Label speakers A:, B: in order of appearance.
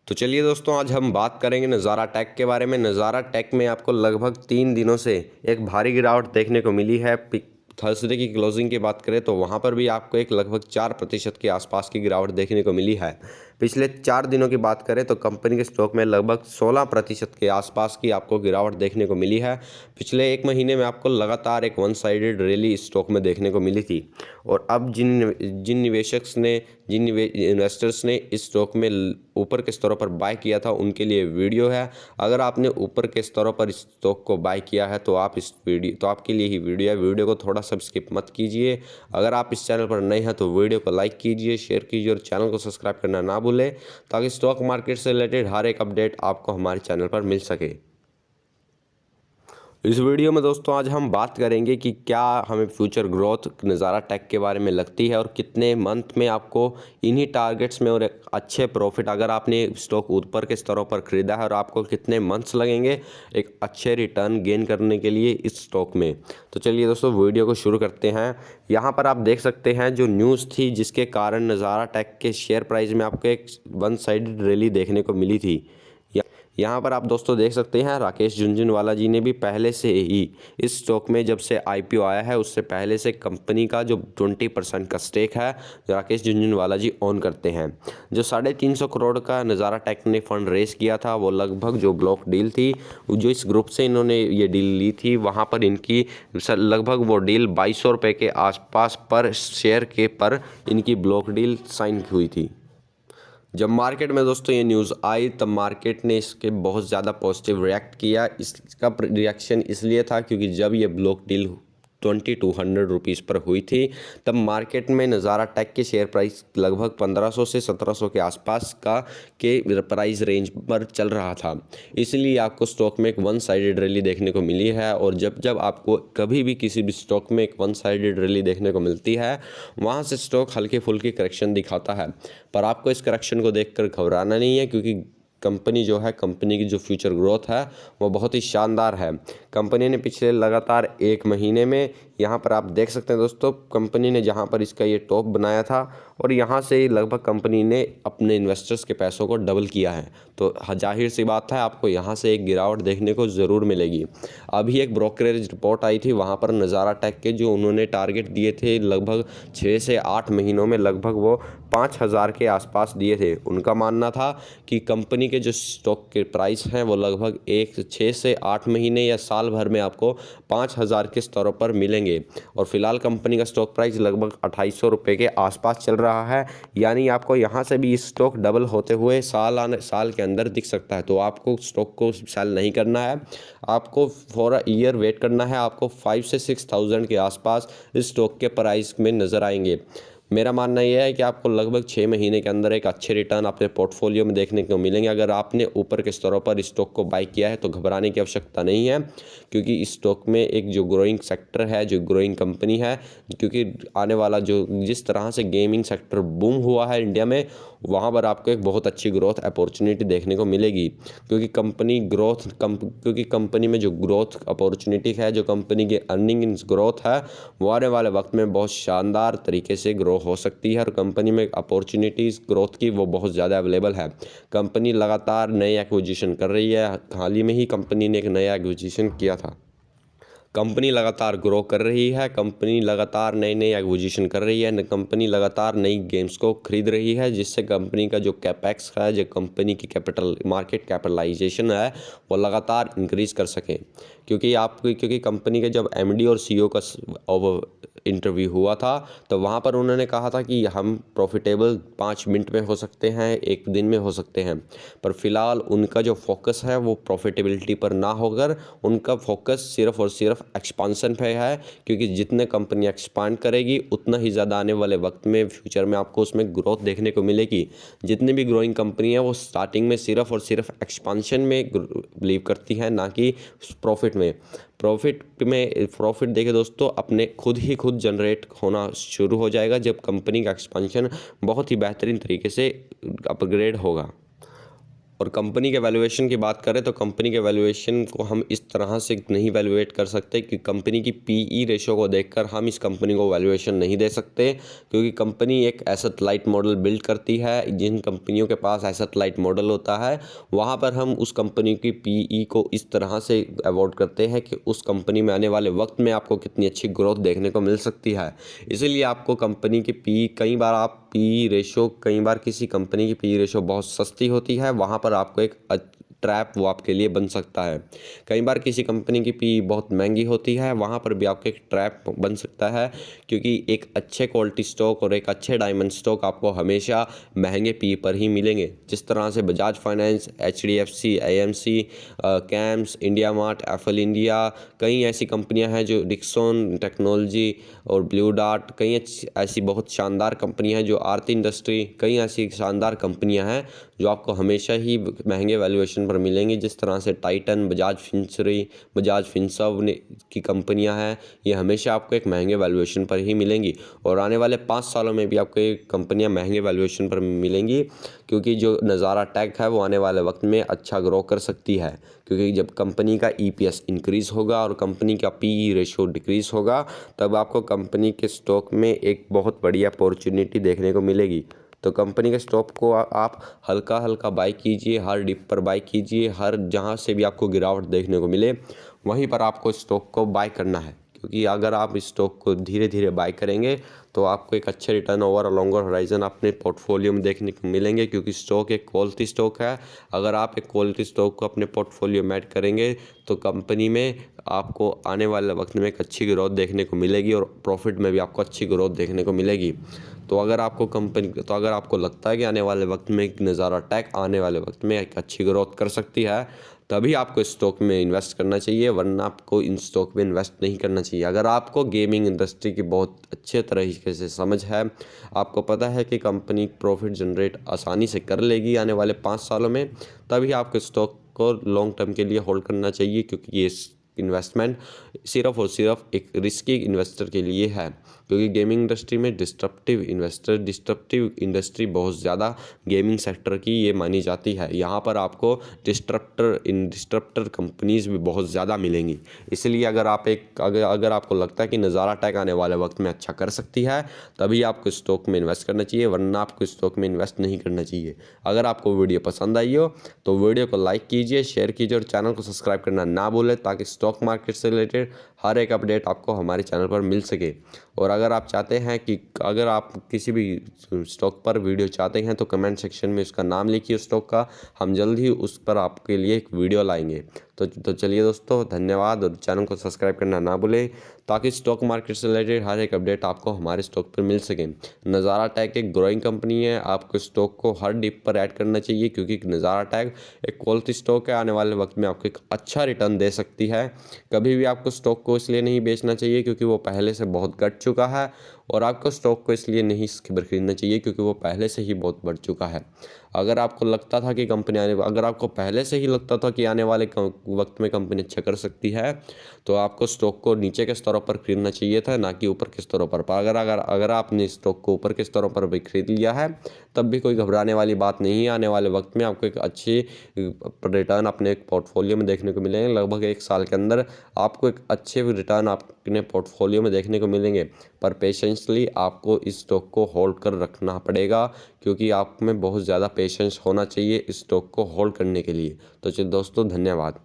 A: तो चलिए दोस्तों, आज हम बात करेंगे नज़ारा टेक के बारे में। नज़ारा टेक में आपको लगभग 3 दिनों से एक भारी गिरावट देखने को मिली है। थर्सडे की क्लोजिंग की बात करें तो वहाँ पर भी आपको एक लगभग 4% के आसपास की गिरावट देखने को मिली है। पिछले 4 दिनों की बात करें तो कंपनी के स्टॉक में लगभग 16% के आसपास की आपको गिरावट देखने को मिली है। पिछले 1 महीने में आपको लगातार एक वन साइडेड रैली स्टॉक में देखने को मिली थी। और अब जिन इन्वेस्टर्स ने इस स्टॉक में ऊपर के स्तरों पर बाय किया था, उनके लिए वीडियो है। अगर आपने ऊपर के स्तरों पर इस स्टॉक को बाय किया है तो आपके लिए ही वीडियो है। वीडियो को थोड़ा सा स्किप मत कीजिए। अगर आप इस चैनल पर नए हैं तो वीडियो को लाइक कीजिए, शेयर कीजिए और चैनल को सब्सक्राइब करना ना भूलें, ताकि स्टॉक मार्केट से रिलेटेड हर एक अपडेट आपको हमारे चैनल पर मिल सके। इस वीडियो में दोस्तों आज हम बात करेंगे कि क्या हमें फ्यूचर ग्रोथ नज़ारा टेक के बारे में लगती है और कितने मंथ में आपको इन्हीं टारगेट्स में और एक अच्छे प्रॉफिट, अगर आपने स्टॉक ऊपर के स्तरों पर खरीदा है, और आपको कितने मंथ्स लगेंगे एक अच्छे रिटर्न गेन करने के लिए इस स्टॉक में। तो चलिए दोस्तों, वीडियो को शुरू करते हैं। यहाँ पर आप देख सकते हैं जो न्यूज़ थी जिसके कारण नज़ारा टेक के शेयर प्राइस में आपको एक वन साइडेड रैली देखने को मिली थी। यहाँ पर आप दोस्तों देख सकते हैं राकेश झुनझुनवाला जी ने भी पहले से ही इस स्टॉक में, जब से आईपीओ आया है उससे पहले से, कंपनी का जो 20% का स्टेक है राकेश झुनझुनवाला जी ओन करते हैं। जो 350 करोड़ का नज़ारा टेक ने फंड रेस किया था, वो लगभग जो ब्लॉक डील थी, जो इस ग्रुप से इन्होंने ये डील ली थी, वहाँ पर इनकी लगभग वो डील 2200 रुपये के आसपास पर शेयर के पर इनकी ब्लॉक डील साइन हुई थी। जब मार्केट में दोस्तों ये न्यूज़ आई तब मार्केट ने इसके बहुत ज़्यादा पॉजिटिव रिएक्ट किया। इसका रिएक्शन इसलिए था क्योंकि जब ये ब्लॉक डील 2200 रुपीज़ पर हुई थी, तब मार्केट में नज़ारा टेक के शेयर प्राइस लगभग 1500 से 1700 के आसपास के प्राइस रेंज पर चल रहा था। इसलिए आपको स्टॉक में एक वन साइडेड रैली देखने को मिली है। और जब आपको कभी भी किसी भी स्टॉक में एक वन साइडेड रैली देखने को मिलती है, वहाँ से स्टॉक हल्के फुल्के करेक्शन दिखाता है। पर आपको इस करेक्शन को देखकर घबराना नहीं है, क्योंकि कंपनी जो है, कंपनी की जो फ्यूचर ग्रोथ है वो बहुत ही शानदार है। कंपनी ने पिछले लगातार 1 महीने में, यहाँ पर आप देख सकते हैं दोस्तों, कंपनी ने जहाँ पर इसका ये टॉप बनाया था और यहाँ से लगभग कंपनी ने अपने इन्वेस्टर्स के पैसों को डबल किया है। तो जाहिर सी बात है आपको यहाँ से एक गिरावट देखने को ज़रूर मिलेगी। अभी एक ब्रोकरेज रिपोर्ट आई थी, वहाँ पर नज़ारा टेक के जो उन्होंने टारगेट दिए थे लगभग 6 से 8 महीनों में, लगभग वो 5000 के आसपास दिए थे। उनका मानना था कि कंपनी के जो स्टॉक के प्राइस हैं वो लगभग 6 से 8 महीने या साल भर में आपको 5000 के स्तरों पर मिलेंगे। और फिलहाल कंपनी का स्टॉक प्राइस लगभग 2800 रुपये के आसपास चल रहा है। यानी आपको यहाँ से भी स्टॉक डबल होते हुए साल के अंदर दिख सकता है। तो आपको स्टॉक को सेल नहीं करना है, आपको फॉर अ ईयर वेट करना है। आपको 5 से 6000 के आसपास इस स्टॉक के प्राइस में नज़र आएंगे। मेरा मानना यह है कि आपको लगभग 6 महीने के अंदर एक अच्छे रिटर्न अपने पोर्टफोलियो में देखने को मिलेंगे। अगर आपने ऊपर के स्तरों पर स्टॉक को बाय किया है तो घबराने की आवश्यकता नहीं है, क्योंकि इस स्टॉक में एक जो ग्रोइंग सेक्टर है, जो ग्रोइंग कंपनी है, क्योंकि आने वाला जो जिस तरह से गेमिंग सेक्टर बूम हुआ है इंडिया में, वहाँ पर आपको एक बहुत अच्छी ग्रोथ अपॉर्चुनिटी देखने को मिलेगी। क्योंकि कंपनी में जो ग्रोथ अपॉर्चुनिटी है, जो कंपनी की अर्निंग ग्रोथ है, वो आने वाले वक्त में बहुत शानदार तरीके से ग्रो हो सकती है। और कंपनी में अपॉर्चुनिटीज़ ग्रोथ की वो बहुत ज़्यादा अवेलेबल है। कंपनी लगातार नए एक्विजिशन कर रही है। हाल ही में ही कंपनी ने एक नया एक्विजिशन किया था। कंपनी लगातार ग्रो कर रही है, कंपनी लगातार नए नए एक्विजिशन कर रही है, कंपनी लगातार नई गेम्स को खरीद रही है, जिससे कंपनी का जो कैपेक्स है, जो कंपनी की मार्केट कैपिटलाइजेशन है, वो लगातार इंक्रीज़ कर सके। क्योंकि कंपनी के जब एमडी और सीईओ का इंटरव्यू हुआ था तो वहाँ पर उन्होंने कहा था कि हम प्रॉफिटेबल 5 मिनट में हो सकते हैं, 1 दिन में हो सकते हैं। पर फिलहाल उनका जो फोकस है वो प्रॉफिटेबिलिटी पर ना होकर उनका फोकस सिर्फ और सिर्फ एक्सपांसन पे है। क्योंकि जितने कंपनी एक्सपांड करेगी उतना ही ज़्यादा आने वाले वक्त में, फ्यूचर में आपको उसमें ग्रोथ देखने को मिलेगी। जितनी भी ग्रोइंग कंपनी है वो स्टार्टिंग में सिर्फ और सिर्फ एक्सपांशन में बिलीव करती है, ना कि प्रॉफिट में। प्रॉफिट देखिए दोस्तों, अपने खुद जनरेट होना शुरू हो जाएगा जब कंपनी का एक्सपांशन बहुत ही बेहतरीन तरीके से अपग्रेड होगा। और कंपनी के वैल्यूएशन की बात करें तो कंपनी के वैल्यूएशन को हम इस तरह से नहीं वैल्यूएट कर सकते कि कंपनी की पीई रेशो को देखकर हम इस कंपनी को वैल्यूएशन नहीं दे सकते, क्योंकि कंपनी एक एसेट लाइट मॉडल बिल्ड करती है। जिन कंपनियों के पास एसेट लाइट मॉडल होता है वहाँ पर हम उस कंपनी की पीई को इस तरह से अवॉइड करते हैं कि उस कंपनी में आने वाले वक्त में आपको कितनी अच्छी ग्रोथ देखने को मिल सकती है। इसीलिए आपको कंपनी की पी कई बार आप पी रेशो कई बार किसी कंपनी की पी रेशो बहुत सस्ती होती है, वहाँ पर आपको एक ट्रैप वो आपके लिए बन सकता है। कई बार किसी कंपनी की पी बहुत महंगी होती है, वहाँ पर भी आपको एक ट्रैप बन सकता है, क्योंकि एक अच्छे क्वालिटी स्टॉक और एक अच्छे डायमंड स्टॉक आपको हमेशा महंगे पी पर ही मिलेंगे। जिस तरह से Bajaj finance, HDFC, AMC, camps, India mart, FL India, कई ऐसी कंपनियां हैं जो डिक्सन टेक्नोलॉजी और ब्लू डार्ट, कई ऐसी बहुत शानदार कंपनियां हैं जो आरती इंडस्ट्री, कई ऐसी शानदार कंपनियां हैं जो आपको हमेशा ही महंगे वैल्यूएशन पर मिलेंगी। जिस तरह से टाइटन, बजाज फिंसरी, बजाज फिनसर्व की कंपनियां हैं, ये हमेशा आपको एक महंगे वैल्यूएशन पर ही मिलेंगी और आने वाले 5 सालों में भी आपको ये कंपनियां महंगे वैल्यूएशन पर मिलेंगी, क्योंकि जो नज़ारा टेक है वो आने वाले वक्त में अच्छा ग्रो कर सकती है। क्योंकि जब कंपनी का ईपीएस इंक्रीज़ होगा और कंपनी का पीई रेशो डिक्रीज़ होगा, तब आपको कंपनी के स्टॉक में एक बहुत बड़ी अपॉर्चुनिटी देखने को मिलेगी। तो कंपनी के स्टॉक को आप हल्का हल्का बाई कीजिए, हर डिप पर बाई कीजिए, हर जहां से भी आपको गिरावट देखने को मिले वहीं पर आपको स्टॉक को बाय करना है। क्योंकि अगर आप इस स्टॉक को धीरे धीरे बाय करेंगे तो आपको एक अच्छे रिटर्न ओवर लॉन्गर होराइजन अपने पोर्टफोलियो में देखने को मिलेंगे, क्योंकि स्टॉक एक क्वालिटी स्टॉक है। अगर आप एक क्वालिटी स्टॉक को अपने पोर्टफोलियो में ऐड करेंगे तो कंपनी में आपको आने वाले वक्त में एक अच्छी ग्रोथ देखने को मिलेगी और प्रॉफिट में भी आपको अच्छी ग्रोथ देखने को मिलेगी। तो अगर आपको लगता है कि आने वाले वक्त में नज़ारा टेक आने वाले वक्त में एक अच्छी ग्रोथ कर सकती है, तभी आपको स्टॉक में इन्वेस्ट करना चाहिए, वरना आपको इन स्टॉक में इन्वेस्ट नहीं करना चाहिए। अगर आपको गेमिंग इंडस्ट्री की बहुत अच्छे तरीके से समझ है, आपको पता है कि कंपनी प्रॉफिट जनरेट आसानी से कर लेगी आने वाले 5 सालों में, तभी आपको स्टॉक को लॉन्ग टर्म के लिए होल्ड करना चाहिए। क्योंकि ये इन्वेस्टमेंट सिर्फ और सिर्फ एक रिस्की इन्वेस्टर के लिए है, क्योंकि गेमिंग इंडस्ट्री में डिस्ट्रप्टिव इंडस्ट्री बहुत ज़्यादा गेमिंग सेक्टर की ये मानी जाती है। यहाँ पर आपको डिस्ट्रप्टर कंपनीज़ भी बहुत ज़्यादा मिलेंगी। इसलिए अगर आपको लगता है कि नज़ारा टेक आने वाले वक्त में अच्छा कर सकती है, तभी आपको स्टॉक में इन्वेस्ट करना चाहिए, वरना आपको स्टॉक में इन्वेस्ट नहीं करना चाहिए। अगर आपको वीडियो पसंद आई हो तो वीडियो को लाइक कीजिए, शेयर कीजिए और चैनल को सब्सक्राइब करना ना भूलें, ताकि स्टॉक मार्केट से रिलेटेड हर एक अपडेट आपको हमारे चैनल पर मिल सके। और अगर आप चाहते हैं कि अगर आप किसी भी स्टॉक पर वीडियो चाहते हैं तो कमेंट सेक्शन में उसका नाम लिखिए स्टॉक का, हम जल्द ही उस पर आपके लिए एक वीडियो लाएंगे। तो चलिए दोस्तों, धन्यवाद और चैनल को सब्सक्राइब करना ना भूलें, ताकि स्टॉक मार्केट से रिलेटेड हर एक अपडेट आपको हमारे स्टॉक पर मिल सके। नज़ारा टेक एक ग्रोइंग कंपनी है, आपको स्टॉक को हर डिप पर ऐड करना चाहिए, क्योंकि नज़ारा टेक एक क्वालिटी स्टॉक है, आने वाले वक्त में आपको एक अच्छा रिटर्न दे सकती है। कभी भी आपको स्टॉक को इसलिए नहीं बेचना चाहिए क्योंकि वो पहले से बहुत घट चुका है, और आपको स्टॉक को इसलिए नहीं खरीदना चाहिए क्योंकि वो पहले से ही बहुत बढ़ चुका है। अगर आपको पहले से ही लगता था कि आने वाले वक्त में कंपनी अच्छा कर सकती है, तो आपको स्टॉक को नीचे के स्तरों पर खरीदना चाहिए था, ना कि ऊपर के स्तरों पर। अगर आपने स्टॉक को ऊपर के स्तरों पर भी खरीद लिया है, तब भी कोई घबराने वाली बात नहीं है। आने वाले वक्त में आपको एक अच्छी रिटर्न अपने पोर्टफोलियो में देखने को मिलेंगे। लगभग 1 साल के अंदर आपको एक अच्छे रिटर्न अपने पोर्टफोलियो में देखने को मिलेंगे, पर पेशेंसली आपको इस स्टॉक को होल्ड कर रखना पड़ेगा, क्योंकि आप में बहुत ज़्यादा पेशेंस होना चाहिए इस स्टॉक को होल्ड करने के लिए। तो चलिए दोस्तों, धन्यवाद।